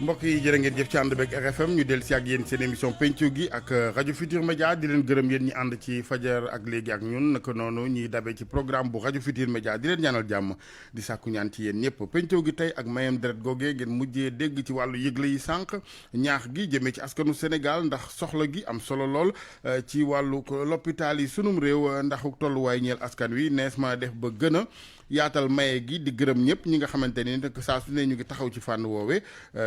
mbokk yi jërë ngeen jëf ci ànd beeg RFM ñu del si ak yéen seen émission penco gi ak rajo Futur Média di leen gërëm yéen ñi ànd ci fajar ak léegi ak ñun naka noonu ñuy dabe ci programme bu rajo Futur Média di leen ñaanal jàmm di sàkku ñaan ci yéen ñëpp penco gi tey ak mayam deret googee ngeen mujjee dégg ci wàllu yëgle yi sànq ñaax gi jëmee ci askanu Sénégal ndax soxla gi am solo lool ci wàllu l'hôpital yi sunum réew ndax tolluwaay ñeel askan wi nees ma def ba gën a yaatal maye gi di gërëm ñëpp ñi nga xamante ni nag saa su ne ñu ngi taxaw ci fànn woowe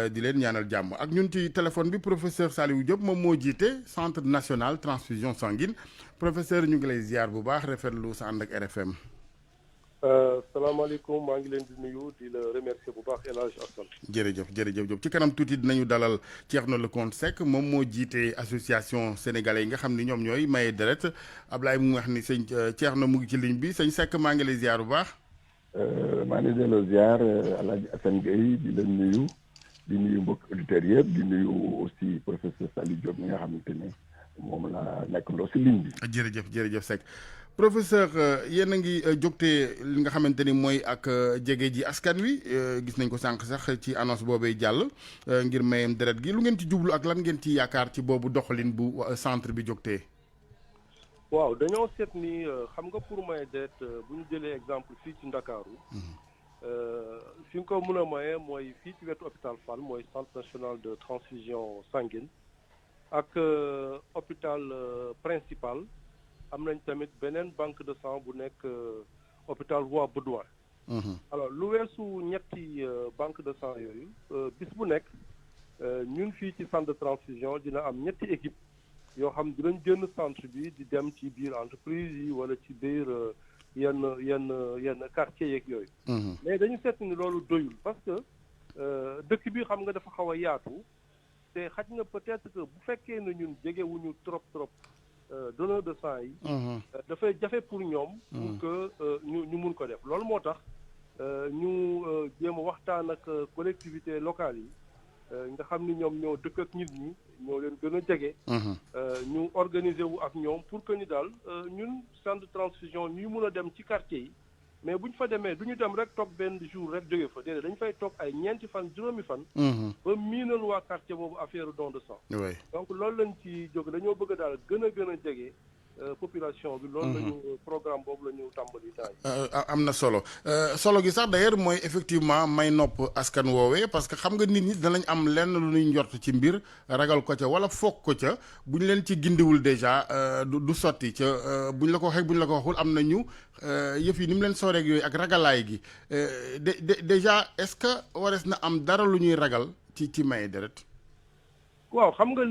di leen ñaanal jàmm ak ñun ci téléphone bi professeur Saliou Diop moom moo jiite centre national transfusion sanguine professeur ñu ngi lay ziar bu baax rafetlu sa ànd ak RFM. salaamaaleykum maa ngi leen di nuyu di la remercier bu baax Elhaj Assane. jërëjëf Diop ci kanam tuuti dinañu dalal Thierno Lecompte Seck moom moo jiite association sénégalais yi nga xam ni ñoom ñooy maye deret Ablaye mu wax ni sëñ Thierno mu ngi ci ligne bi sëñ Seck maa ngi lay ziar bu baax. maa ngi delloo ziar Elhaj Assane Gueye di leen nuyu di nuyu mbokk auditeurs yëpp di nuyu aussi professeur Saliou Diop mi nga xamante ne moom la nekk ndoo si ligne bi. jërëjëf Seck professeur yéen a ngi jógtee li nga xamante ni mooy ak jege ji askan wi gis nañ ko sànq sax ci annonce boobee jàll ngir mayem deret gi lu ngeen ci jublu ak lan ngeen ci yaakaar ci boobu doxalin bu centre bi jógtee. waaw dañoo seet ni xam nga pour maye deret bu ñu jëlee exemple fii ci Ndakaaru fi nga ko mën a maye mooy fii ci wetu hôpital Fann mooy centre national de transfusion sanguine ak hôpital principal am nañ tamit beneen banque de sang bu nekk hôpital Roi Baudouin. alors lu weesu ñetti banque de sang yooyu bis bu nekk ñun fii ci centre de transfusion dina am ñetti équipe yoo xam dinañ génn centre bi di dem ci biir entreprise yi wala ci biir yenn quartier yeeg yooyu. mais dañu seet ni loolu doyul parce que dëkk bi xam nga dafa xaw a yaatu te xaj na peut-être que bu fekkee ne ñun jegewuñu trop donneur de sang yi. dafay jafe pour ñoom. pour que ñu mun ko def loolu moo tax ñu jéem a waxtaan ak collectivité locale yi. nga xam ni ñoom ñoo dëkk ak nit ñi ñoo leen gën a jege. ñu organiser wu ak ñoom pour que ni daal ñun centre de transfusion ñu mun a dem ci quartier yi mais bu ñu fa demee du ñu dem rek toog benn jour rek jóge fa déedéet dañu fay toog ay ñeenti fan juróomi fan. ba miinal waa quartier boobu affaire don de sang. donc loolu lañ ci jóg dañoo bëgg daal gën a jege. population bi loolu lañu programme boobu la ñu tàmbali temps am na solo gi sax d'ailleurs mooy effectivement may nopp askan woowee parce que xam nga nit ñi danañ am lenn lu ñuy njort ci mbir ragal ko ca wala foog ko ca bu ñu leen ci gindiwul déjà du sotti ca bu ñu la ko waxee bu ñu la ko waxul am nañu yëf yi ni mu leen sooreeg yooyu ak ragalaay gi déjà est-ce que warees na am dara lu ñuy ragal ci maye deret. waaw xam nga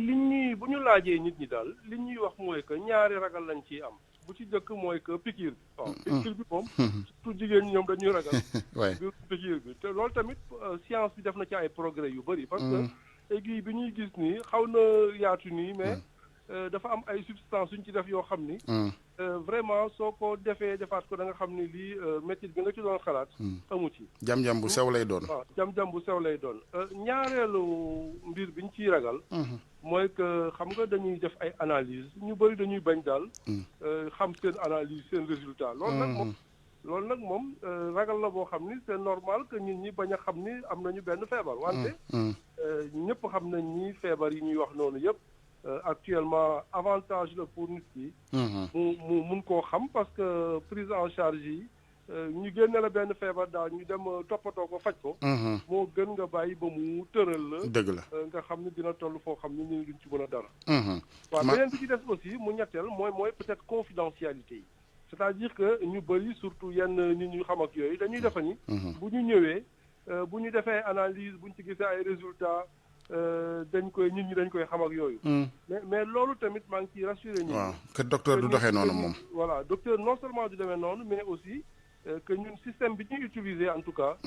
bu ñu laajee nit ñi daal li ñuy wax mooy que ñaari ragal lañ ciy am bu ci jëkk mooy que piqûre bi. waaw piqûre bi moom. surtout jigéen ñi ñoom dañuy ragal. biir piqûre bi te loolu tamit science bi def na ci ay progrès yu bëri. parce que aiguille bi ñuy gis nii xaw na yaatu nii mais dafa am ay substances yu ñu ci def yoo xam ni. vraiment soo ko defaat ko da nga xam ni lii métier bi nga ci doon xalaat. amu ci. jam-jam bu sew lay doon. waaw jam-jam bu sew lay doon ñaareelu mbir biñ ciy ragal. mooy que xam nga dañuy def ay analyse ñu bëri dañuy bañ daal. xam seen analyse seen résultat. loolu nag moom ragal la boo xam ni c'est normal que nit ñi bañ a xam ni am nañu benn feebar. wante ñëpp xam nañ ni feebar yi ñuy wax noonu yëpp. actuellement avantage la pour nit ki mu mun koo xam parce que prise en charge yi ñu génne la benn feebar daal ñu dem toppatoo ko faj ko moo gën nga bàyyi ba mu tëral la dëgg la nga xam ne dina toll foo xam ne ñu duñ ci mën a dara waaw beneen bi ci des aussi mu ñetteel mooy peut-être confidentialité yi c'est-à-dire que ñu bëri surtout yenn nit ñu xam ak yooyu dañuy defa ni bu ñu ñëwee bu ñu defee analyse bu ñu ci gisee ay résultats nit ñi dañ koy xam ak yooyu. mais loolu tamit maa ngi ciy rassuré. waaw que docteur du doxee noonu moom. voilà docteur non seulement du demee noonu mais aussi que ñun système bi ñuy utiliser en tout cas.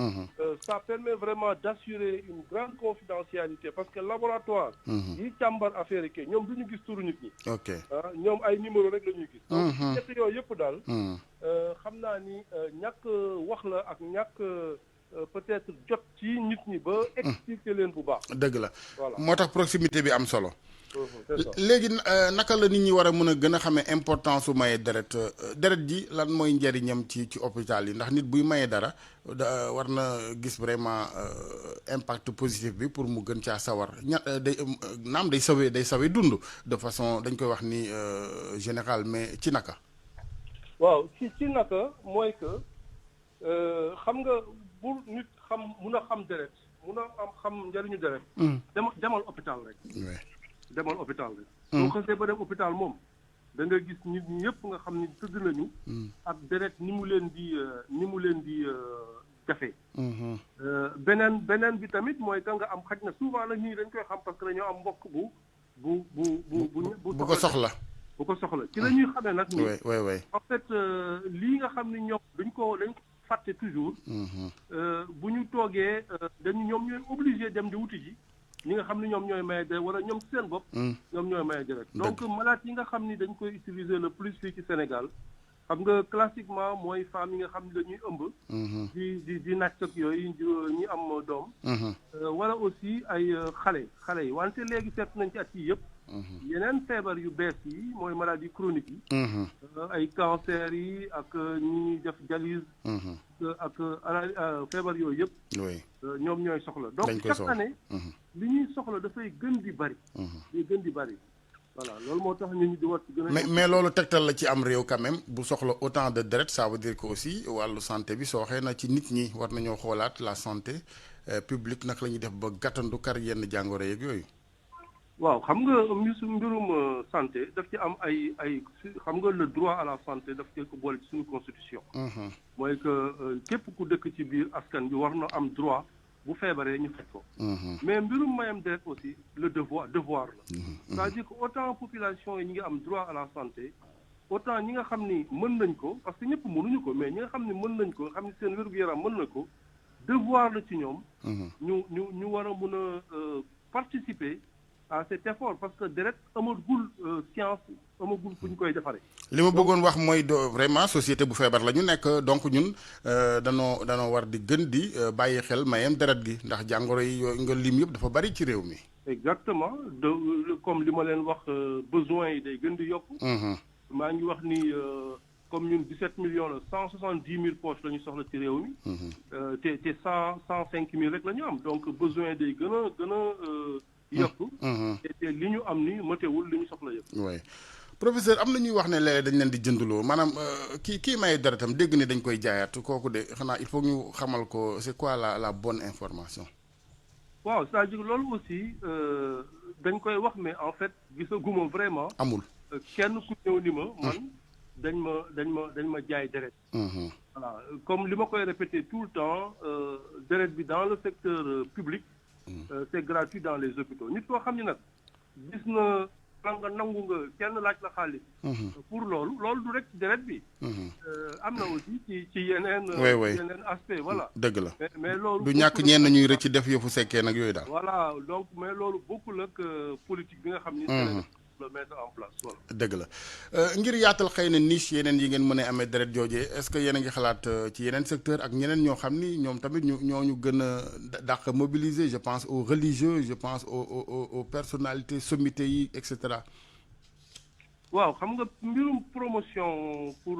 Ça permet vraiment d'assurer une grande confidentialité parce que laboratoire. yi càmbar affaire yi ñoom du ñu gis turu nit ñi. ok ñoom ay numéro rek la ñuy gis. donc ñett yooyu yëpp daal. xam naa ni ñàkk wax la ak ñàkk. peut-être jot ci nit ñi ba expliquer leen bu baax. dëgg la moo tax proximité bi am solo. c'est ça. léegi naka la nit ñi war a mën a gën a xamee importance su maye deret deret ji lan mooy njëriñam ci hôpital yi ndax nit buy maye dara war na gis vraiment impact positif bi pour mu gën caa sawar day naam day sawe dund de façon dañ koy wax ni général mais ci naka. waaw ci naka mooy que xam nga bu nit mun a xam deret mun a xam njëriñu deret. demal hôpital rek. demal hôpital rek. soo xasee ba dem hôpital moom da nga gis nit ñi yëpp nga xam ni tëdd nañu. ak deret ni mu leen di jafe. beneen bi tamit mooy que nga am xaj na souvent nag ñii dañ koy xam parce que dañoo am mbokk bu ko soxla. bu ko soxla ci la ñuy xamee nag. oui en fait lii nga xam ni ñoom dañ ko fàtte toujours. bu ñu toogee ñoom ñooy obligé dem di wuti ji ñi nga xam ni ñoom ñooy maye deret wala ñoom seen bopp. ñoom ñooy maye deret donc malade yi nga xam ni dañ koy utiliser le plus fii ci Sénégal xam nga classiquement mooy femmes yi nga xam ni dañuy ëmb. di nàcc ak yooyu ñi am doom. wala aussi ay xale yi wante léegi seet nañ ci at yi yëpp. yeneen feebar yu bees yi mooy maladie chronique yi. ay cancer yi ak ñi def dialyse. ak feebar yooyu yëpp. ñoom ñooy soxla. donc chaque année. li ñuy soxla dafay gën di bari. Voilà loolu moo tax ñu di war ci gën a. mais loolu tegtal la ci am réew quand même bu soxla autant de deret ça veut dire que aussi wàllu santé bi sooxee na ci nit ñi war nañoo xoolaat la santé publique nag la ñuy def ba gàttandu kar yenn jàngoro yeeg yooyu. waaw xam nga mbirum santé daf ci am ay xam nga le droit à la santé daf ci ko boole ci suñu constitution. mooy que képp ku dëkk ci biir askan bi war na am droit bu feebaree ñu faj ko. mais mbirum mayam deret aussi le devoir la. c'est-à-dire que autant population yi ñi ngi am droit à la santé autant ñi nga xam ni mën nañ ko parce que ñëpp mënuñu ko mais ñi nga xam ni mën nañ ko xam ni seen wér-gu-yaram mën na ko devoir la ci ñoom. ñu war a mun a participer à cet effort parce que deret amagul science amagul fu ñu koy defaree. li ma bëggoon wax mooy vraiment société bu feebar la ñu nekk donc ñun danoo war di gën di bàyyi xel mayem deret gi ndax jàngoro yi yooyu nga lim yëpp dafa bari ci réew mi. exactement comme li ma leen wax besoin yi day gën di yokk. maa ngi wax ni comme ñun 17 millions la 170 000 poches la ñu soxla ci réew mi. te 105 000 rek la ñu am donc besoin day gën a yokku. te li ñu am ni matewul li ñu soxla yëpp. oui professeur am na ñuy wax ne léeg-léeg dañ leen di jënduloo maanaam kii maye deretam dégg ni dañ koy jaayaat kooku de xanaa il faut ñu xamal ko c'est quoi la bonne information. waaw c'est-à-dire loolu aussi dañ koy wax mais en fait gisaguma vraiment. amul kenn ku ñëw ni ma man dañ ma jaay deret. voilà comme li ma koy répéter tout le temps deret bi dans le secteur public. C'est gratuit dans les hôpitaux nit koo xam ne nag gis na nga nangu nga kenn laaj la xaalis. pour loolu du rek ci deret bi. am na aussi ci yeneen. yeneen aspect voilà. dëgg la mais loolu. du ñàkk ñenn ñuy rëcc def yëfu sekkee nag yooyu daal. voilà donc mais loolu bokkul ak politique bi nga xam ni. le mettre en place voilà. dëgg la ngir yaatal xëy na niche yeneen yi ngeen mën a amee deret joojee est-ce que yéen a ngi xalaat ci yeneen secteur ak ñeneen ñoo xam ni ñoom tamit ñooñu gën a dàq mobiliser je pense aux religieux je pense aux personnalités sommités yi et cetera. waaw xam nga mbirum promotion pour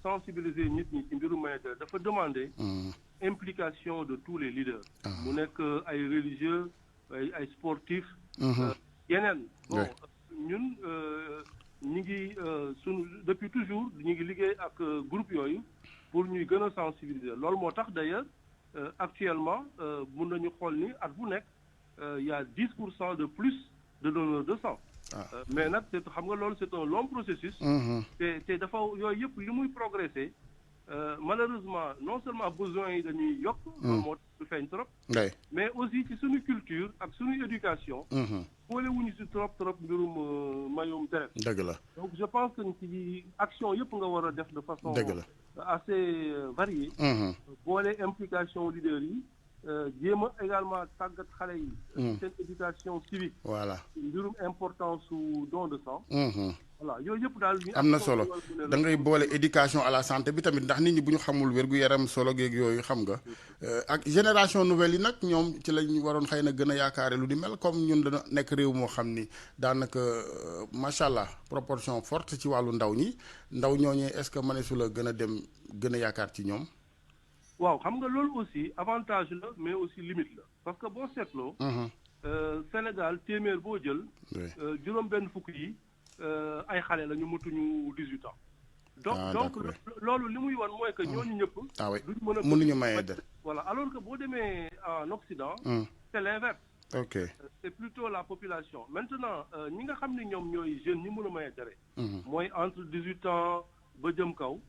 sensibiliser nit ñi ci mbirum maye deret dafa demander. implication de tous les leaders. mu nekk ay religieux ay sportifs. yeneen bon. ñun ñu ngi depuis toujours ñu ngi liggéey ak groupe yooyu pour ñuy gën a sensibiliser loolu moo tax d'ailleurs actuellement mun nañu xool ni at bu nekk y a 10% de plus de donneurs de sang. mais nag xam nga loolu c'est un long processus. te dafa yooyu yëpp li muy progresser malheureusement non seulement besoins yi dañuy yokk. loolu moo tax du feeñ trop. mais aussi ci suñu culture ak suñu éducation. boole wuñu si trop mbirum mayum deret. dëgg la donc je pense que ci action yëpp nga war a def de façon. dëgg la assez variée. boole implication leader yi jéem a également tàggat xale yi. seen éducation civique. voilà mbirum importance su don de sang. voilà yooyu yëpp daal. am na solo da ngay boole éducation à la santé bi tamit ndax nit ñi bu ñu xamul wér-gu-yaram solo geeg yooyu xam nga ak génération nouvelle yi nag ñoom ci lañ waroon xëy na gën a yaakaare lu di mel comme ñun dana nekk réew moo xam ni daanaka macha allah proportion forte ci wàllu ndaw ñi ndaw ñooñee est-ce que mëneesu la gën a dem gën a yaakaar ci ñoom. waaw xam nga loolu aussi avantage la mais aussi limite la parce que boo seetloo. Sénégal téeméer boo jël. juróom-benn fukk yi. ay xale la ñu matuñu 18 ans. donc loolu li muy wan mooy que ñooñu ñëpp. duñ mën a mënuñu maye dara. voilà alors que boo demee en Occident. c'est l'inverse. ok c'est plutôt la population maintenant ñi nga xam ne ñoom ñooy jeunes ñi mën a maye dara. mooy entre 18 ans ba jëm kaw.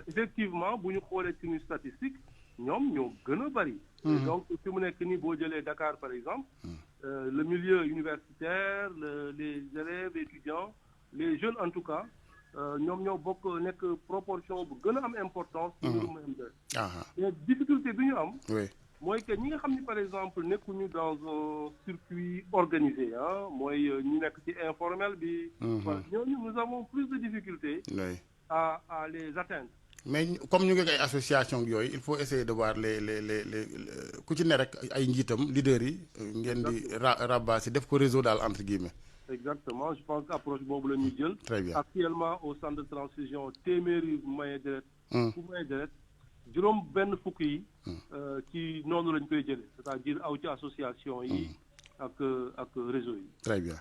effectivement bu ñu xoolee ci une statistique ñoom ñoo gën a bari. donc fi mu nekk nii boo jëlee Dakar par exemple. Le milieu universitaire les élèves étudiants. Les jeunes en tout cas ñoom ñoo bokk nekk proportion bu gën a am importance. ci mbirum mayam deret. mais difficulté bi ñu am. mooy que ñi nga xam ni par exemple nekkuñu dans un circuit organisé mooy ñu nekk ci informel bi. voilà ñooñu nous avons plus de difficultés. à les atteindre. mais comme ñu ngi ay association yooyu il faut essayer de voir les ku ci ne rek ay njiitam leaders yi ngeen di rabasi def ko réseau daal entre guillemets. Exactement je pense que approche boobu la ñuy jël. très bien actuellement au centre de transfusion téeméeri maye deret. ku maye deret juróom benn fukk yi. ci noonu lañ koy jëlee c'est-à-dire aw ci association yi. ak réseau yi. très bien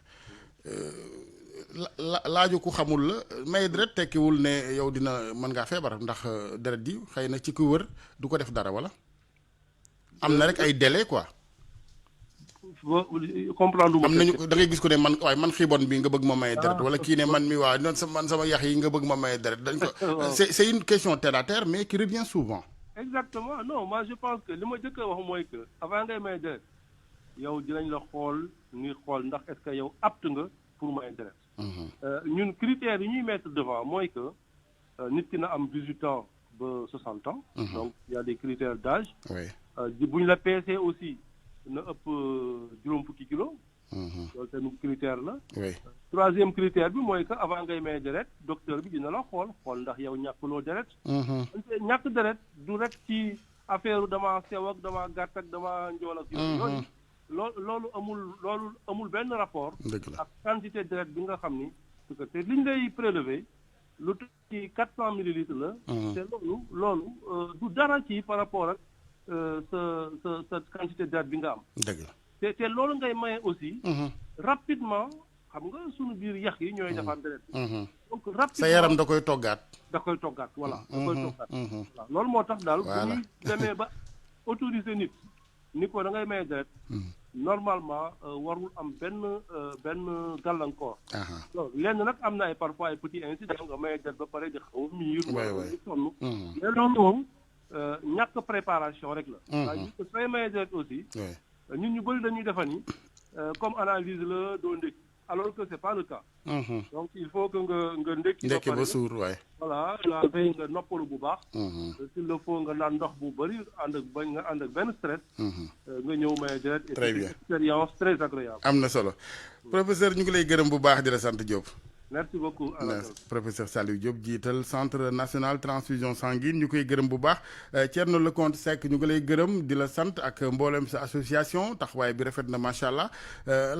laaju ku xamul la maye deret tekkiwul ne yow dina mën ngaa feebar ndax deret ji xëy na ci ku wër du ko def dara wala. am na rek ay délai quoi. comprendre am nañu da ngay gis ko ne man waaye man xiibon bi nga bëgg ma maye deret wala kii ne man mi waa noonu man sama yax yi nga bëgg ma maye deret dañ ko c'est une question terre à terre mais qui revient souvent. exactement non moi je pense que li ma jëkk a wax mooy que avant ngay maye deret yow dinañ la xool ñuy xool ndax est-ce que yow apte nga pour maye deret. ñun critères yi ñuy mettre devant mooy que nit ki na am 18 ans ba 60 ans. donc il y a des critères d'âge. bu ñu la peesee aussi. na ëpp juróom fukki kilo. loolu tamit critère la. troisième critère bi mooy que avant ngay may deret docteur bi dina la xool ndax yow ñàkkuloo deret. ñàkk deret du rek ci affaire dama sew ak dama gàtt ak dama njool ak yooyu. loolu amul benn rapport. ak quantité deret bi nga xam ni. parce que te liñ lay prélever lu ci 400 millilitres la. te loolu du dara ci par rapport ak. sa quantité deret bi nga am. dëgg la te loolu ngay maye aussi. rapidement xam nga suñu biir yax yi ñooy defar deret. donc rapidement sa yaram da koy toggaat. voilà. da koy toggaat. voilà loolu moo tax daal. bu ñuy demee ba autoriser nit ni ko da ngay maye deret. normalement warul am benn gàllankoor. loolu lenn nag am na ay parfois ay petits incidents nga maye deret ba pare di xaw a miir. wala di sonn. mais loolu moom. ñàkk préparation rek la. c'est-à-dire que sooy maye deret aussi. ñun ñu bëri dañuy defa ni comme analyse la doo ndékki alors que c'est pas le cas. donc il faut que nga ndékki ba suur waay. voilà la veille nga noppalu bu baax. s'il le faut nga naan ndox bu bëri nga ànd ak benn stress. nga ñëw maye deret. très bien expérience très agréable. am na solo professeur ñu ngi lay gërëm bu baax di la sant Diop. merci beaucoup professeur Saliou Diop jiital centre national transfusion sanguine ñu koy gërëm bu baax Thierno Lecompte Seck ñu ngi lay gërëm di la sant ak mboolem sa association taxawaay bi rafet na macha allah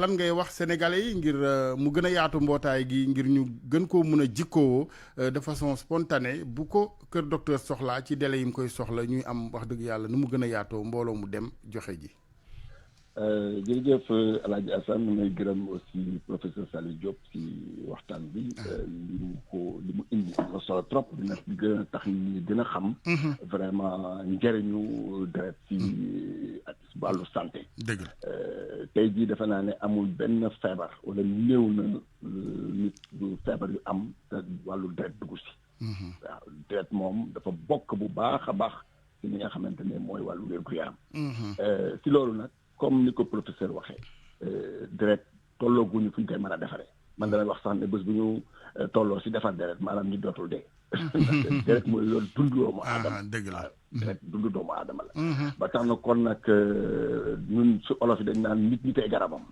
lan ngay wax sénégalais yi ngir mu gën a yaatu mbootaay gi ngir ñu gën koo mën a jikkoo de façon spontanée bu ko kër docteur soxlaa ci délai yi mu koy soxla ñuy am wax dëgg yàlla nu mu gën a yaatoo mbooloo mu dem joxe ji. jërëjëf Elhaj Assane may gërëm aussi professeur Saliou Diop ci waxtaan bi li mu indi am na solo trop dina gën a tax ñi gën a xam vraiment njëriñu deret ci ak wàllu santé. dëgg la tey jii defe naa ne amul benn feebar wala néew na nit du feebar yu am te wàllu deret dugg si. waaw deret moom dafa bokk bu baax a baax ci li nga xamante ne mooy wàllu wér-gu-yaram. ci loolu nag. comme ni ko professeur waxee deret tollooguñu fu ñu koy mën a defaree man damay wax sax ne bés bu ñu tolloo si defar deret maanaam ñu dootul dee. ndaxte deret mooy loolu dundu doomu aadama. dëgg la deret dundu doomu aadama la. ba tax na kon nag ñun su olof yi dañ naan nit ñi tey garabam.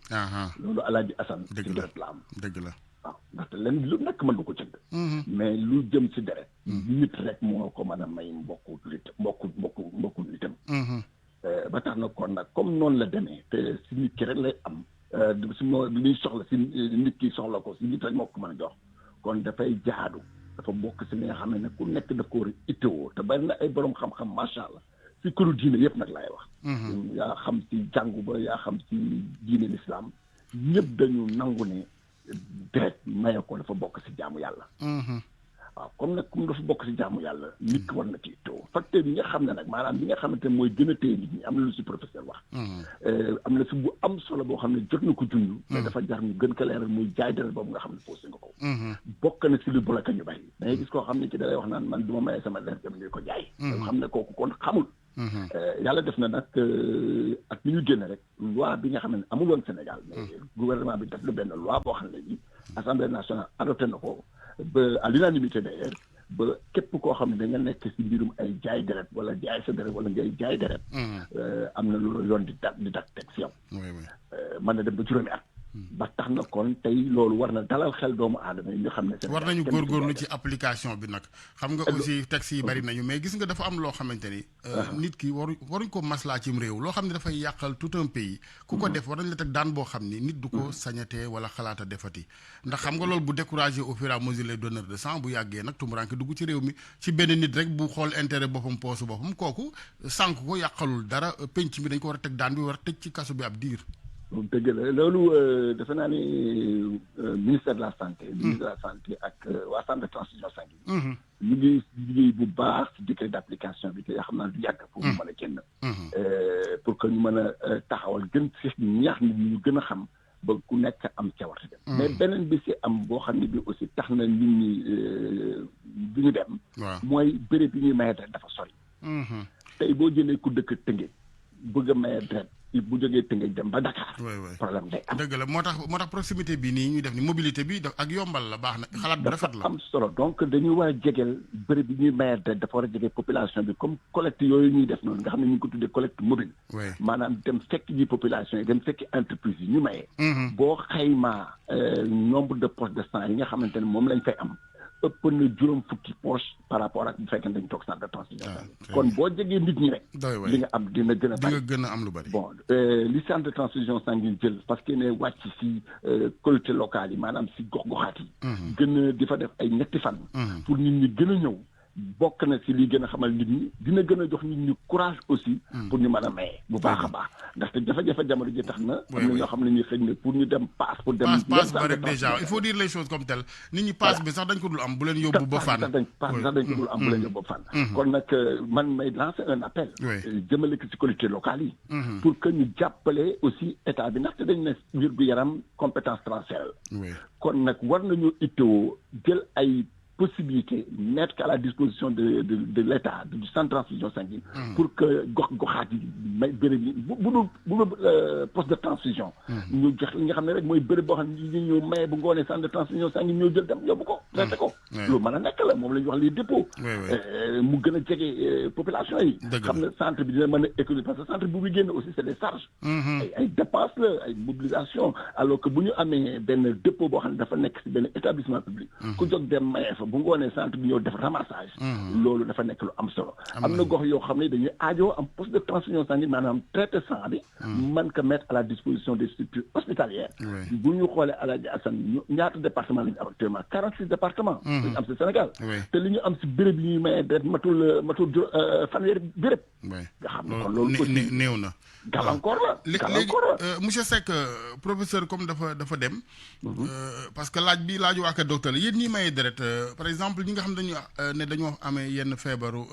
loolu Elhaj Assane. dëgg ci la deret la am. dëgg la waaw ndaxte leen lu nekk mën nga ko jënd mais lu jëm si deret nit rek moo ko mën a may mbokku nitam ba tax na kon nag comme noonu la demee te si nit ki rek lay am si moo li ñuy soxla si nit ki soxla ko si nit rek moo ko mën a jox kon dafay jaadu dafa bokk si li nga xam ne ku nekk daf ko war a itteewoo te bari na ay borom xam-xam macha allah si këru diine yëpp nag laay wax yaa xam si jàngu ba yaa xam si diine l'islam ñëpp dañu nangu ne deret maye ko dafa bokk si jaamu yàlla waaw comme dafa bokk si jaamu yàlla nit ki war na ci itteewoo facteur yi nga xam ne nag maanaam li nga xamante ne mooy gën a téye nit ñi am na lu si professeur wax am na si bu am solo boo xam ne jot na ko junj mais dafa jar ñu gën ko leeral muy jaay deret boobu nga xam ne posé nga ko bokk na si lu bloqué ñu bari da ngay gis koo xam ne ci dalay wax naan man du ma maye sama deret dem di ko jaay yoo xam ne kooku kon xamul yàlla def na nag ak ni ñu génne rek loi bi nga xam ne amul woon Sénégal mais gouvernement bi def na benn loi boo xam ne bi Assemblée nationale adopté na ko ba à l'unanimité d'ailleurs ba képp koo xam ne da nga nekk si mbirum ay jaay deret wala jaay sa deret wala ngay jaay deret am na loolu yoon di dat teg si yow mën na dem ba juróomi at ba tax na kon tey loolu war na dalal xel doomu aadama yi ñu xam ne war nañu góorgóorlu ci application bi nag xam nga aussi texte yi bari nañu mais gis nga dafa am loo xamante ni nit ki waruñ ko maslaa cim réew loo xam ne dafay yàqal tout un pays ku ko def war nañ la teg daan boo xam ni nit du ko sañatee wala xalaata defati ndax xam nga loolu bu découragé au fur et à mesure les donneurs de sang bu yàggee nag tumuranke dugg ci réew mi ci benn nit rek bu xool intérêt boppam poosu boppam kooku sànq ko yàqalul dara penc mi dañ ko war a teg daan bi war a tëj ci kaso bi ab diir dëgg la loolu defe naa ne ministère de la santé ak waa centre de transfusion sanguine ñu ngi liggéey bu baax ci décret d'application bi te yaa xam naa du yàgg pour ñu mën a génn pour que ñu mën a taxawal gën si ñaax nit ñi ñu gën a xam ba ku nekk am cawarte dem mais beneen bi si am boo xam ne bi aussi tax na nit ñi du ñu dem mooy béréb yi ñuy maye deret dafa sori tey boo jëlee ku dëkk Tëngéej bëgg a maye deret bu jógee Tëngéej dem ba Dakar problème day am dëgg la moo tax proximité bi nii ñuy def ni mobilité bi ak yombal la baax na xalaat bu rafet la dafa am solo donc dañuy war a jegeel bërëb bi ñuy maye deret dafa war a jege population bi comme collecte yooyu ñuy def noonu nga xam ne ñu ngi ko tuddee collecte mobile maanaam dem fekk ji population yi dem fekk entreprise yi ñu maye boo xaymaa nombre de postes de sang yi nga xamante ne moom lañ fay am ëpp na juróom fukki poche par rapport ak bu fekkee dañ toog centre de transfusion kon boo jegee nit ñi rek li nga am dina gën a bari gën a am lu bari bon li centre de transfusion sanguine jël parce que ne wàcc si collectivités locales yi maanaam si gox-goxaat yi gën a di fa def ay ñetti fan pour nit ñi gën a ñëw bokk na si li gën a xamal nit ñi dina gën a jox nit ñi courage aussi pour ñu mën a maye bu baax a baax ndaxte jafe-jafe jamono ji tax na am na ñoo xam ne ñuy xëy na pour ñu dem paas pour dem paas ba rek déjà il faut dire les choses comme telles nit ñi paas bi sax dañ ko dul am bu leen yóbbu ba fan paas bi sax dañ ko dul am bu leen yóbbu ba fan kon nag man may lancer un appel jëmale ko si collectivités locales yi pour que ñu jàppale aussi état bi ndaxte dañ ne wér-gu-yaram compétence transfert kon nag war nañu ittoo jël ay possibilité mettre à la disposition de l'État du centre de transfusion sanguine pour que goxaat yi may béréb yi bu poste de transfusion ñu jox li nga xam ne rek mooy béréb boo xam ne ñu maye bu ngoonee centre de transfusion sanguine ñoo jël dem yóbbu ko traité ko loolu mën a nekk la moom la ñuy wax les dépôts mu gën a jege population yi xam ne centre bi dina mën a économiser parce que centre bu muy génn aussi c'est des charges ay dépenses la ay mobilisation alors que bu ñu amee benn dépôt boo xam ne dafa nekk si benn établissement public ku jóg dem maye fa bu ngoonee centre bi ñëw def ramassage loolu dafa nekk lu am solo am na gox yoo xam ne dañuy aajoo am poste de transfusion sanguine maanaam traité sang bi man ko mettre à la disposition des structures hospitalières bu ñu xoolee Elhaj Assane ñaata département la ñu am actuellement 46 départements lañu am si Sénégal te li ñu am si béréb yi ñuy mayee deret matul fanweeri béréb nga xam ne kon loolu aussi néew na gàllankoor la léegi monsieur Seck professeur comme dafa dem parce que laaju waa kër docteur la yéen ñi mayee deret par exemple ñi nga xam ne dañoo amee yenn feebaru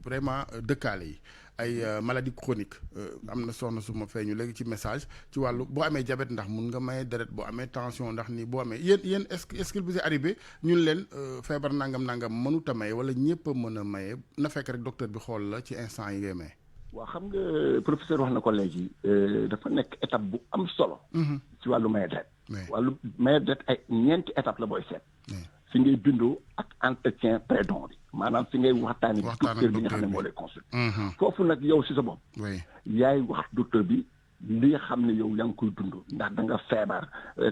vraiment dëkkaale yi ay maladie chronique am na soxna su ma feeñu léegi ci message ci wàllu boo amee diabète ndax mun nga maye deret boo amee tension ndax nii boo amee yéen est-ce qu'il vous est arrivé ñun leen feebar nangam mënut a maye wala ñëpp a mën a maye na fekk rek docteur bi xool la ci instant yi ngay maye. waaw xam nga professeur wax na ko léegi dafa nekk étape bu am solo. ci wàllu maye deret. wàllu maye deret ay ñeenti étape la booy seet. fi ngay bindoo ak entretien pré-don bi maanaam fi ngay waxtaanee docteur bi nga xam ne moo lay consulter. foofu nag yow si sa bopp. yaay wax docteur bi li nga xam ne yow yaa ngi koy dund ndax da nga feebar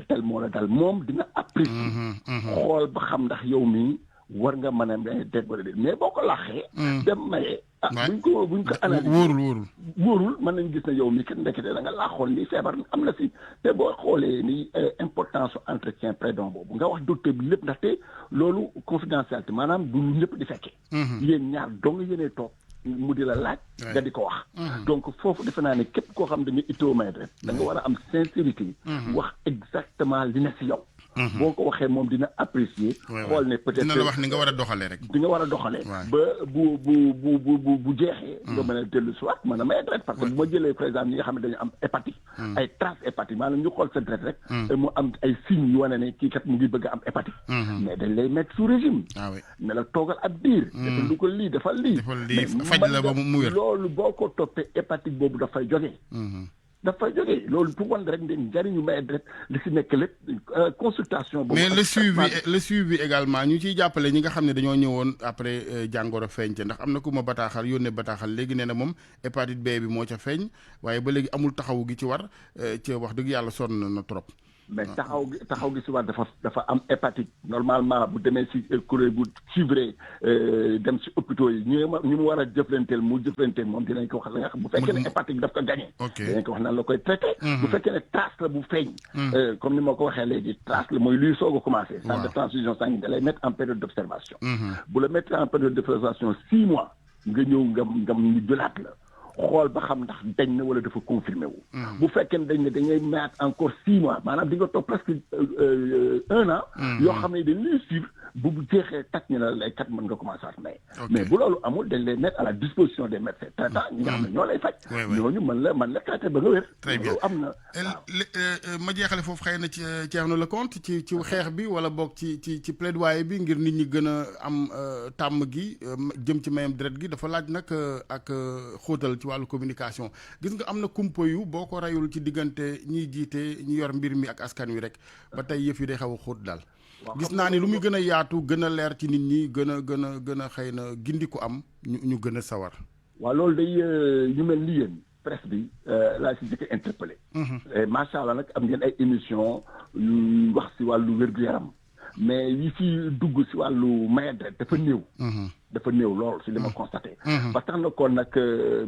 tel moo la dal moom dina apprécier xool ba xam ndax yow mii war nga mën a may dégg wala déet mais boo ko laaxee dem maye buñ ko analyser wóorul mën nañ gis ne yow mii kat ndekete da nga laaxoon ni feebar am na si te boo xoolee ni importance su entretien pré-don boobu nga wax docteur bi lépp ndaxte loolu confidentialité maanaam du lu ñëpp di fekkee yéen ñaar dong yéenee toog mu di la laaj nga di ko wax donc foofu defe naa ne képp koo xam da nga itoo may rek da nga war a am sincérité wax exactement li ne si yow boo ko waxee moom dina apprécier xool ne peut-être dina la wax ni nga war a doxalee rek di nga war a doxalee ba bu jeexee nga mën a dellu soit mën a may deret parce que bu ma jëlee par exemple ñi nga xam ne dañu am hépatite ay traces hépatite maanaam ñu xool sa deret rek mu am ay signes yu wane ne kii kat mu ngi bëgg a am hépatite mais dañ lay mettre sous régime ne la toogal ab diir dafa lu ko lii dafa lii faj la ba mu wér loolu boo ko toppee hépatite boobu dafay jógee dafa jógee loolu pour wan rek ne njariñu may deret li si nekk lépp consultation boobu mais le suivi également ñu ciy jàppale ñi nga xam ne dañoo ñëwoon après jàngoro feeñ ca ndax am na ku ma bataaxal yónnee bataaxal léegi nee na moom hépatite B bi moo ca feeñ waaye ba léegi amul taxawu gi ci war ci wax dëgg yàlla sonn na trop mais taxaw gi si war dafa am hépatite normalement bu demee si kuréel bu suivre dem si hôpitaux yi ñu mu war a jëflanteel mu jëflanteel moom dinañ ko wax la nga xam bu fekkee ne hépatite daf ko gagné dinañ ko wax nan la koy traité bu fekkee ne trace la bu feeñ comme ni ma ko waxee léegi trace la mooy luy soog a commencé centre de transfusion sanguine da lay mettre en période d'observation bu la mettre en période d'observation 6 mois nga ñëw nga ñu jëlaat la xool ba xam ndax dañ na wala dafa confirmé wu bu fekkee ne dañ ne dañuy mettre encore 6 mois maanaam di nga toog presque 1 an yoo xam ne dañ lay suivre bu jeexee tak ñu ne lay kat mën nga commencer at may mais bu loolu amul dañ lay mettre à la disposition des médecins traitants ñi nga xam ne ñoo lay faj ñooñu mën la traité ba nga wér très bien am na ma jeexale foofu xëy na ci Thierno Lecompte ci xeex bi wala boog ci plaidoyer bi ngir nit ñi gën a am tàmm gi jëm ci mayam deret gi dafa laaj nag ak xóotal ci wàllu communication gis nga am na kumpa yu boo ko rayul ci diggante ñiy jiite ñi yor mbir mi ak askan wi rek ba tey yëf yi day xaw a xóot daal gis naa ni lu muy gën a yaatu gën a leer ci nit ñi gën a xëy na gindi ko am ñu gën a sawar waaw loolu day ñu mel ni yéen presse bi laa si jëkk interpellé macha allah nag am ngeen ay émission yu wax si wàllu wér-gu-yaram mais yi si dugg si wàllu maye deret dafa néew dafa néew lool si li ma constaté ba tax na kon nag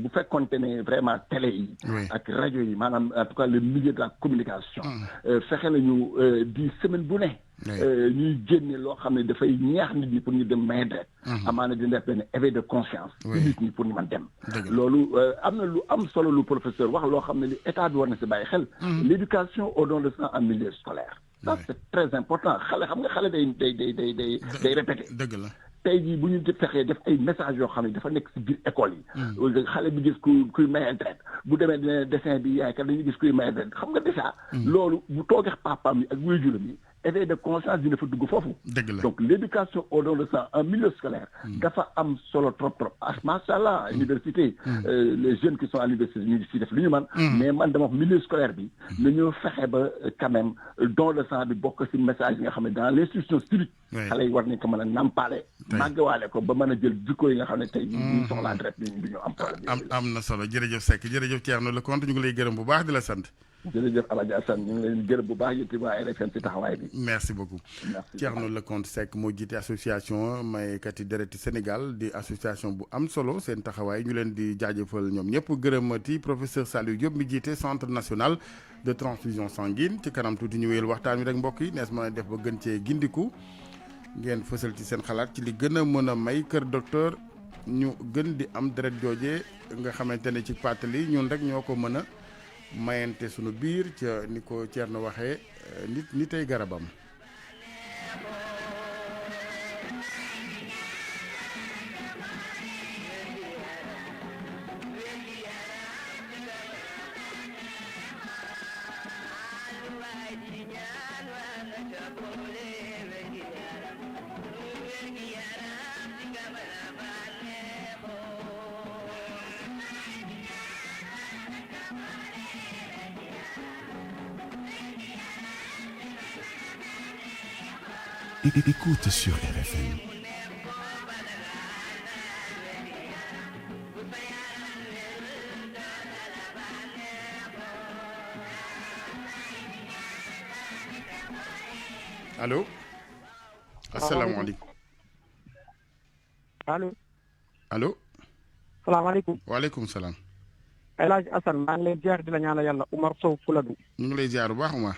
bu fekkoonte ne vraiment télé yi ak rajo yi maanaam en tout cas le milieu de la communication fexe nañu di semaine bu ne ñuy génne loo xam ne dafay ñaax nit ñi pour ñu dem maye deret amaana dina def benn éveil de conscience ci nit ñi pour ñu mën dem loolu am na lu am solo lu professeur wax loo xam ne li état bi war na si bàyyi xel l'éducation au don de sang en milieu scolaire ça c'est très important xale xam nga xale day répété dëgg la tey jii bu ñu fexee def ay messages yoo xam ne dafa nekk si biir école yi xale bi gis kuy maye deret bu demee dina dessin bi yaay kat dañuy gis kuy maye deret xam nga déjà loolu bu toogee papaam yi ak wéjuram yi éveil de conscience dina fa dugg foofu donc l'éducation au don de sang en milieu scolaire dafa am solo trop macha allah université les jeunes qui sont à l'université ñu si def lu ñu man mais man dama wax milieu scolaire bi nañu fexe ba quand même don de sang bi bokk si message yi nga xam ne dans l'institution civique xale yi war nañ ko mën a nampaale màggawaale ko ba mën a jël jikko yi nga xam ne tey ñu soxlaa deret bi ñu am problème am na solo jërëjëf Seck jërëjëf Thierno Lecompte ñu ngi lay gërëm bu baax di la sant jërëjëf Elhaj Assane ñu ngi leen gërëm bu baax yéen waa RFM ci taxawaay bi. merci beaucoup Thierno Lecompte Seck moo jiite association maykati deret Sénégal di association bu am solo seen taxawaay ñu leen di jaajëfal ñoom ñëpp gërëmati professeur Saliou Diop mi jiite centre national de transfusion sanguine ci kanam tuuti ñu wéyal waxtaan wi rek mbokk yi nees mën a def ba gën cee gindiku ngeen fësal ci seen xalaat ci li gën a mën a may kër docteur ñu gën di am deret jooje nga xamante ne ci pàttali ñun rek ñoo ko mën a mayante sunu biir ca ni ko Thierno waxee nit ay garabam. Écoute sur RFM. allo. asalaamaaleykum. allo. allo. salaamaaleykum. waaleykum salaam. Elhaj Assane maa ngi lay ziar di la ñaanal yàlla Umar Sow Fuladu. ñu ngi lay ziar bu baax Umar.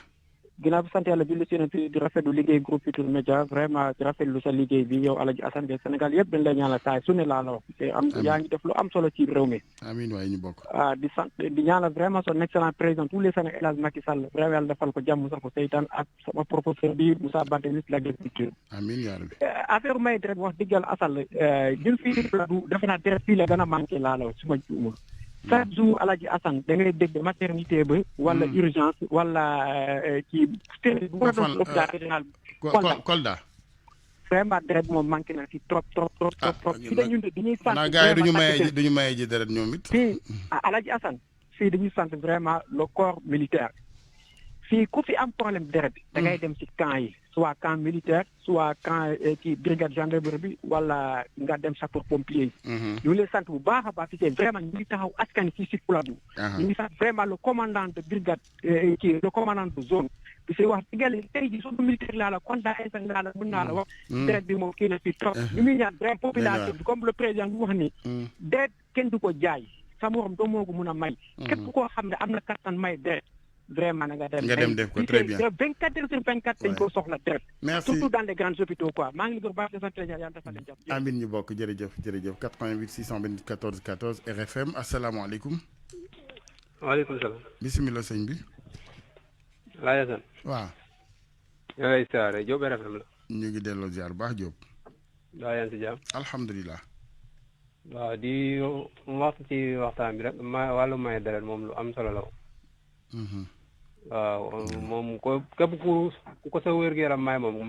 ginnaaw bi sant yàlla julli si di rafetlu liggéey groupe Futurs Médias vraiment di rafetlu sa liggéey bi yow Elhaj Assane Gueye Sénégal yëpp dañ lay ñaanal saa su ne laa la wax te yaa ngi def lu am solo ci réew mi. amiin waaye ñu bokk. di sant di ñaanal vraiment son excellent président tous les Sénégalais El Hadj Macky Sall vraiment yàlla defal ko jàmm sax ko seytaan ak sama professeur bi Moussa Baldé ministre de l'agriculture. amiin yaa rabbi. affaire may deret wax dëgg yàlla Assane ñun fii Fuladu defe naa deret fii la gën a manqué laa la wax su ma juumul. chaque jour Elhaj Assane da ngay dégg maternité ba wala urgence wala kii bu ma doon hôpital régional Kolda vraiment deret moom manqué na fi trop fii dañu dañuy sant naa gars yi duñu maye ji deret ñoom it fii Elhaj Assane fii dañuy sant vraiment le corps militaire fii ku fi am problème deret da ngay dem ci camp yi soit camp militaire soit camp ci brigade gendarmerie bi wala nga dem sapeur pompier yi ñu ngi lay sant bu baax a baax fi vraiment ñu ngi taxaw askan fii si Fuladu ñu ngi sant vraiment le commandant de brigade le commandant de zone bi si wax diggale tey ji surtout militaire laa la kontaan instant laa la mën naa la wax deret bi moom kii na fii trop ñu muy ñaan vraiment population bi comme le président bi wax ni deret kenn du ko jaay sa morom doo moo ko mun a may képp koo xam ne am na kattan may deret vraiment na nga dem def ko très bien 24 heures sur 24 dañ ko soxla deret merci surtout dans les grands hôpitaux quoi maa ngi leen di baax di sant yàlla defal leen jàpp amiin ñu bokk jërëjëf 88 628 14 14 RFM asalaamaaleykum. waaleykum salaam. bisimilah sëñ bi. Elhaj Assane. waaw. ñoo ngi lay siyaare Diop RFM la. ñu ngi delloo ziar baax Diop. waaw yaa ngi si jàmm. alhamdulilah. waaw di wax ci waxtaan bi rek wàllu may deret moom lu am solo la. waaw moom ko képp ku ko sa wér-gu-yaram may moom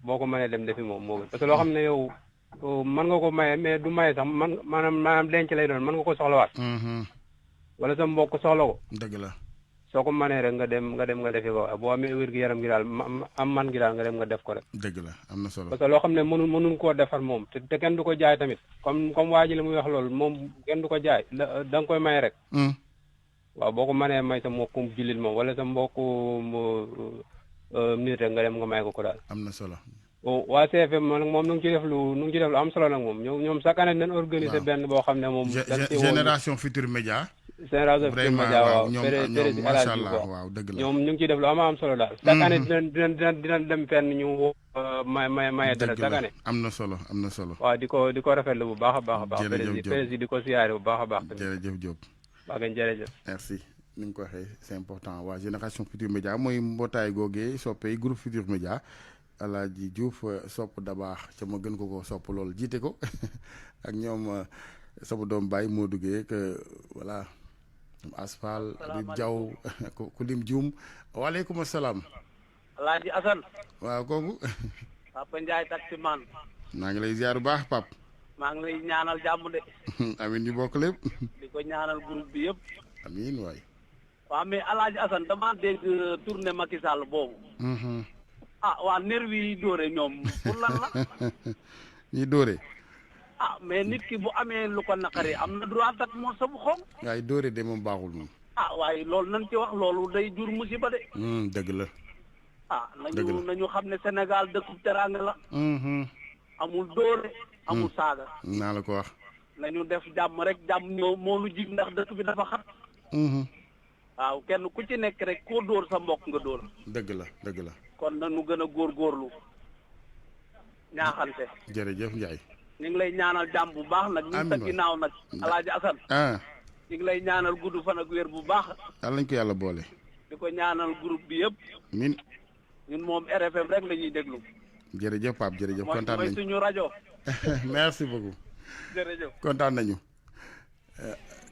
boo ko mënee dem defi moom moo gën parce que loo xam ne yow mën nga ko maye mais du maye sax maanaam denc lay doon mën nga ko soxlawaat. wala sa mbokk soxla ko. dëgg la. soo ko mënee rek nga dem nga defi ko boo amee wér-gu-yaram gi daal am man gi daal nga dem nga def ko rek. dëgg la am na solo. parce que loo xam ne mënuñ koo defar moom te kenn du ko jaay tamit comme waa ji la muy wax loolu moom kenn du ko jaay da nga koy may rek. waaw boo ko mënee may sa mbokku jullit moom wala sa mbokku nit rek nga dem nga may ko daal. am na solo. waa CFM moom nu ngi ciy def lu am solo nag moom ñoom chaque année dañ organiser benn boo xam ne moom. génération Futurs Médias. génération Futurs Médias waaw ñoom macha allah waaw dëgg la. ñoom ñu ngi ciy def lu am solo daal. chaque année dina dem fenn ñu maye dara chaque année. am na solo am na solo. waaw di ko rafetlu bu baax a baax a baax. jërëjëf président di ko siyaare bu baax a baax. jërëjëf Diop. waaw kay jërëjëf. merci ni nga ko waxee c'est important waa génération Futurs Médias mooy mbootaay googee soppee groupe Futurs Médias Alaaji Diouf sopp da baax ca ma gën ko sopp loolu jiite ko ak ñoom sama doom baay moo duggee que voilà Asfal Habib Diaw ku lim Dioum waaleykum salaam. Elhaj Assane. waaw kooku. Papa Ndiaye taximan. maa ngi lay ziar bu baax Pape. maa ngi lay ñaanal jàmm de. amiin ñu bokk lépp. di ko ñaanal groupe bi yëpp. amiin waay. waaw mais Elhaj Assane damaa dégg tournée Macky Sall boobu. waa nervi yi dóore ñoom pour lan la. ñi dóore. mais nit ki bu amee lu ko naqari am na droit tak moo sa bu xonq. waaye dóore de moom baaxul moom. waaye loolu nañ ci wax loolu day jur musiba de. dëgg la. nañu xam ne Sénégal dëkku teraanga la. amul dóore. amul saaga. naa la ko wax. nañu def jàmm rek jàmm moo nu jig ndax dëkk bi dafa xat. waaw kenn ku ci nekk rek koo dóor sa mbokk nga dóor. dëgg la dëgg la. kon nañu gën a góorgóorlu ñaaxante. jërëjëf Ndiaye. ñu ngi lay ñaanal jàmm bu baax nag. ñu sa ginnaaw nag Elhaj Assane. ñu ngi lay ñaanal gudd fan ak wér bu baax. yàlla nañ ko yàlla boole. di ko ñaanal groupe bi yëpp. min ñun moom RFM rek la ñuy déglu. jërëjëf Pape jërëjëf kontaan nañu mooy suñu rajo. merci beaucoup. jërëjëf kontaan nañu.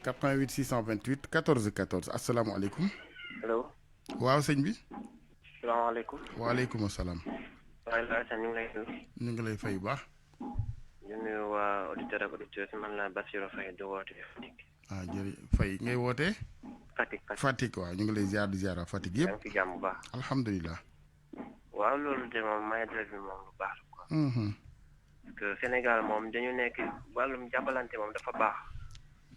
88 628 14 14 asalaamaaleykum. allo. waaw sëñ bi. salaamaaleykum. waaleykum salaam. waaye Elhaj Assane ñu ngi lay nuyu. ñu ngi lay fay bu baax. di nuyu waa auditeur ak auditrice man la Bassirou Faye di woote Fatick. Faye ngay wootee. Fatick waaw ñu ngi lay ziar di ziar Fatick yëpp. yaa ngi ci jàmm bu baax. alhamdulilah. waaw loolu de moom may deret bi moom lu baax la quoi. parce que Sénégal moom dañu nekk wàllum jàppalante moom dafa baax.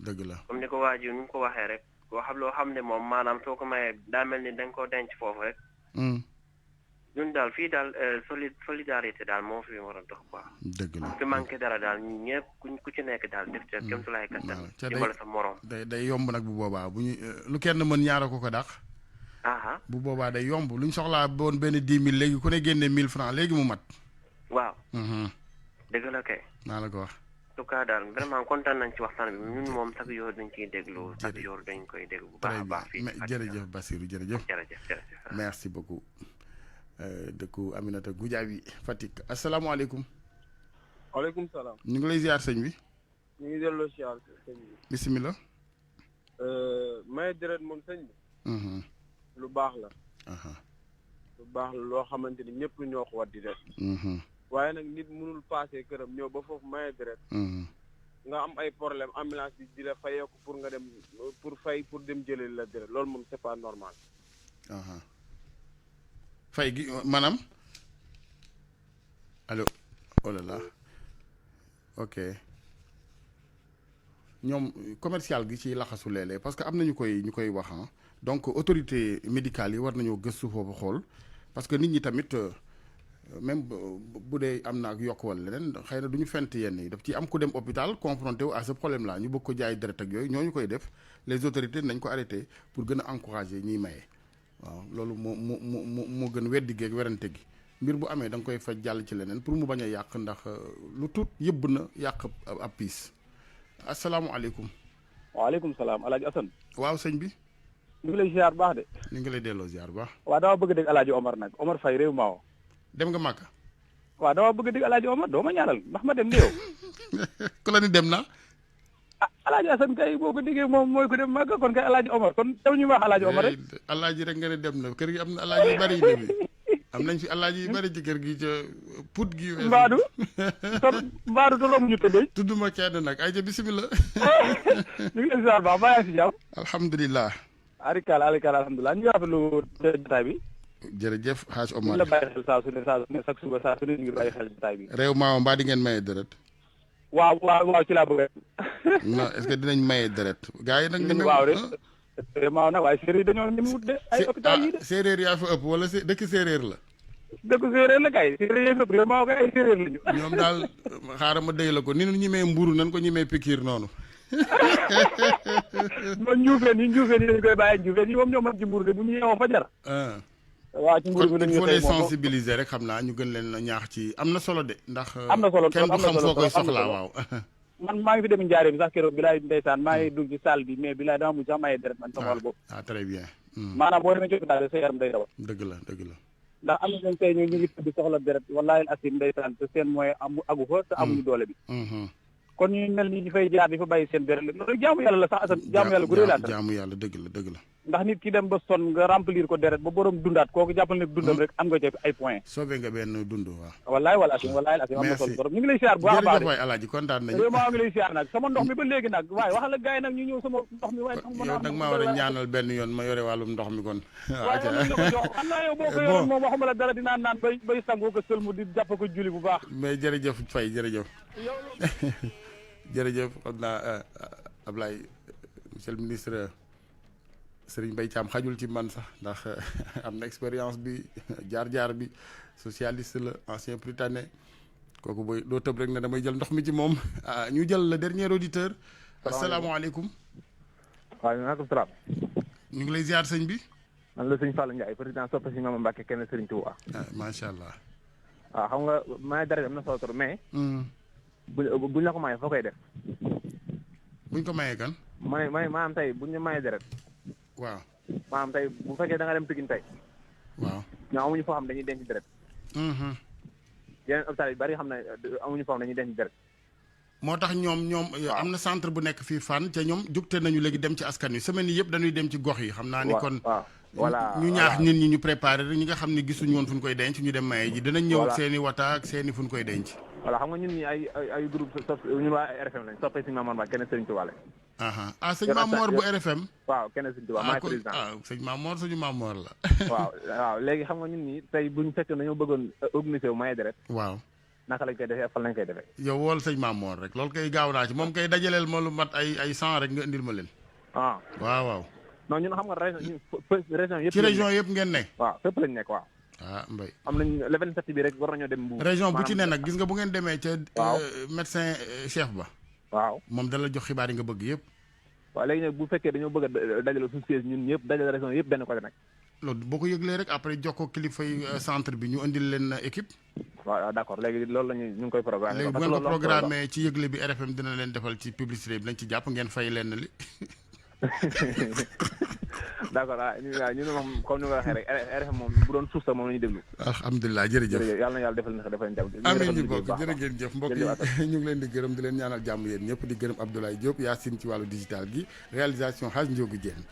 dëgg la comme ni ko waa ji nu mu ko waxee rek loo xam ne moom maanaam soo ko mayee daa mel ni da nga koo denc foofu rek. ñun daal fii daal solidarité daal moo fi war a dox quoi. dëgg la fi manqué dara daal ñëpp ku ci nekk daal def ca kéem tolluwaay kattan. dimbali sa morom. day yomb nag bu boobaa bu ñu lu kenn mën ñaara ko dàq. bu boobaa day yomb lu ñu soxlaa boon benn 10 000 léegi ku ne génne 1000 francs léegi mu mat. waaw. dëgg la kay. naa la ko wax. en tout cas daal vraiment kontaan nañ ci waxtaan bi ñun moom chaque jour dañ ciy déglu. chaque jour dañ koy déglu bu baax a baax. fii jërëjëf Bassirou jërëjëf. jërëjëf. merci beaucoup. dëkku Aminata Goudiaby Fatick asalaamaaleykum. waaleykum salaam. ñu ngi lay ziar sëñ bi. ñu ngi delloo ziar sëñ bi. bisimilah. maye deret moom sëñ bi. lu baax la. lu baax la loo xamante ni ñëpp ñoo ko war di def. waaye nag nit mënul passé këram ñëw ba foofu maye deret. nga am ay problème ambulance bi di la fayeeku pour nga dem pour dem jëlee la deret loolu moom c'est pas normal. fay gi maanaam allo oh là là ok ñoom commercial gi ci laxasu léeg-léeg parce que am na ñu koy wax donc autorité médicale yi war nañoo gëstu foofu xool parce que nit ñi tamit même bu dee am na ak yokk wala leneen xëy na du ñu fent yenn yi daf ci am ku dem hôpital confronté wu à ce problème là ñu bëgg ko jaay deret ak yooyu ñooñu koy def les autorités nañ ko arrêté pour gën a encourager ñiy maye. waaw loolu moo gën weddi geeg werante gi mbir bu amee da nga koy faj jàll ci leneen pour mu bañ a yàq ndax lu tuut yëbb na yàq ab piis asalaamualeykum. waaleykum salaam Elhaj Assane. waaw sëñ bi. ñu ngi lay ziar baax de. ñu ngi lay delloo ziar baax. waaw dama bëgg dégg Elhaj Omar nag Omar Faye réew maawo. dem nga Màkka. waaw dama bëgg dégg Elhaj Omar doo ma ñaanal ndax ma dem ni yow. ku la ni dem na. Elhaj Assane kay boo ko déggee moom mooy ko dem Màkka kon kay Elhaj Omar kon daw ñu wax Elhaj Omar rek. Elhaj rek nga ne dem na kër gi am na Elhaj yu bari yu am nañ fi Elhaj yu bari ci kër gi ca put gi. Mbaadu te romb ñu tëddee. tudduma kenn nag ay ca bisimilah. ñu ngi leen ziar baax maa ngi si jàmm. alhamdulilah. arikala alhamdulilah ñu rafetlu jotaay bi. jërëjëf Hadj Omar. ñu la bàyyi xel saa su ne chaque suba saa su ne ñu ngi bàyyi xel jotaay bi. réew maaw mbaa di ngeen maye deret. waaw ci laa bëgg. non est-ce que dinañ maye deret. gars yi nag waaw de maaw nag waaye séeréer dañoo ñëw wut de ay hôpital yi de. séeréer yaa fa ëpp wala dëkk séeréer la. dëkk séeréer la kay séeréer yi fa réew maaw kay ay séeréer lañu. ñoom daal xaaral ma déy la ko ni ñu ñemee mburu nan ko ñemee pikiir noonu. man njuufeen yi dañu koy bàyyi njuufeen yi moom ñoo mën ci mburu de bu ñu yeewoo fajar. waaw ci mburu bi dañuy kon il faut les sensibiliser rek xam naa ñu gën leen ñaax ci am na solo de ndax. am na solo kenn du xam foo koy soxlaa waaw. man maa ngi fi dem njaareem sax keroog bilaay ndeysaan maa ngi dugg ci salle bi mais bilaay dama mujj sax maye deret man sama wàll boobu. très bien. maanaam boo demee ci hôpital sa yaram day dawal. dëgg la. ndax am na ñoom tey ñu ngi tëdd soxla deret wallaahi asim ndeysaan te seen mooy agu fa te amuñu doole bi. kon ñu mel ni di fay jaar di fa bàyyi seen deret loolu jaamu yàlla la sax Assane jaamu yàlla gu rëy la jaamu yàlla dëgg la. ndax nit ki dem ba sonn nga remplir ko deret ba borom dundaat kooku jàppal ne dundam rek am nga ci ay point soobee nga benn dund waaw. wallaay asim am na solo borom ñu ngi lay siyaar bu baax a baax jërëjëf waay Alaaji kontaan nañu. vraiment ngi lay siyaar nag sama ndox mi ba léegi nag waaye waxal ak gars yi nag ñu ñëw sama ndox mi waaye yow nag maa war a ñaanal benn yoon ma yore wàllum ndox mi kon. waaye la ko jox xam naa yow boo ko yoroon moom waxuma la dara dinaa naan bay sangoo ko sëlmu di jàpp ko julli bu baax. mais jërëjëf Faye jërëjëf jërëjëf xam naa Ablaye monsieur le ministre Serigne Mbaye Thiam xajul ci man sax ndax am na expérience bi jaar-jaar bi socialiste la ancien britannique kooku booy doo tëb rek ne damay jël ndox mi ci moom ñu jël le dernier auditeur. asalaamaaleykum. waaleykum salaam. ñu ngi lay ziar sëñ bi. man la sëñ Fallou Ndiaye président soppe si Mama Mbacke kenn Serigne Touba. macha allah. waaw xam nga maay dara am na solo trop mais. buñ la ko mayee foo koy def. buñ ko mayee kan. maanaam tey buñ la mayee deret. waaw. maanaam tey bu fekkee da nga dem Pikine tey. waaw. ñoo amuñu foo xam dañuy denc deret. yeneen hôpital yu bari xam ne amuñu foo xam dañuy denc deret. moo tax ñoom am na centre bu nekk fii Fann te ñoom jugte nañu léegi dem ci askan wi semaine yi yëpp dañuy dem ci gox yi xam naa ni kon. voilà ñu ñaax nit ñi ñu préparé rek ñi nga xam ne gisuñu woon fu ñu koy denc ñu dem maye ji dinañ ñëw ak seen i wata ak seen i fu ñu koy denc. voilà xam nga ñun ñi ay groupe ñun waa RFM lañ soppee sëñ Mamour Ba kenn Serigne Touba lañ. sëñ Mamour bu RFM. waaw kenn Serigne Touba maay président. sëñ Mamour suñu Mamour la. waaw léegi xam nga ñun ñi tey buñ fekkee dañoo bëggoon organiser wu maye deret. waaw. naka lañ koy defee fan lañ koy defee. yow wool sëñ Mamour rek loolu koy gaaw naa ci moom koy dajaleel ma lu mat ay 100 rek nga indil ma leen. waaw. non ñun xam nga région yëpp. ci région yëpp ngeen ne. waaw fépp lañ nekk waaw. ah Mbaye am nañ le 27 bi rek war nañoo dem Mbour. région bu ci ne nag gis nga bu ngeen demee ca. médecin chef ba. waaw moom dala jox xibaar yi nga bëgg yëpp. waaw léegi nag bu fekkee dañoo bëgg a dajale suñu siège ñun ñëpp dajale région yëpp benn côté nag. loolu boo ko yëglee rek après jox ko kilifa yi centre bi ñu indil leen équipe. waaw d'accord léegi loolu la ñu ngi koy programmé. léegi bu ngeen ko programmé ci yëgle bi RFM dina leen defal ci publicité bi lañ ci jàpp ngeen fay leen li. d'accord ñun moom comme ni nga waxee rek RFM moom bu doon suuf sax moom la ñuy déglu. alhamdulilah jërëjëf yàlla na yàlla defal na jàmm. amiin ñu bokk jërë ngeen jëf mbokk yi ñu ngi leen di gërëm di leen ñaanal jàmm yéen ñëpp di gërëm Abdoulaye Diop Yacine ci wàllu digital gi réalisation Hadj Ndiogou Diène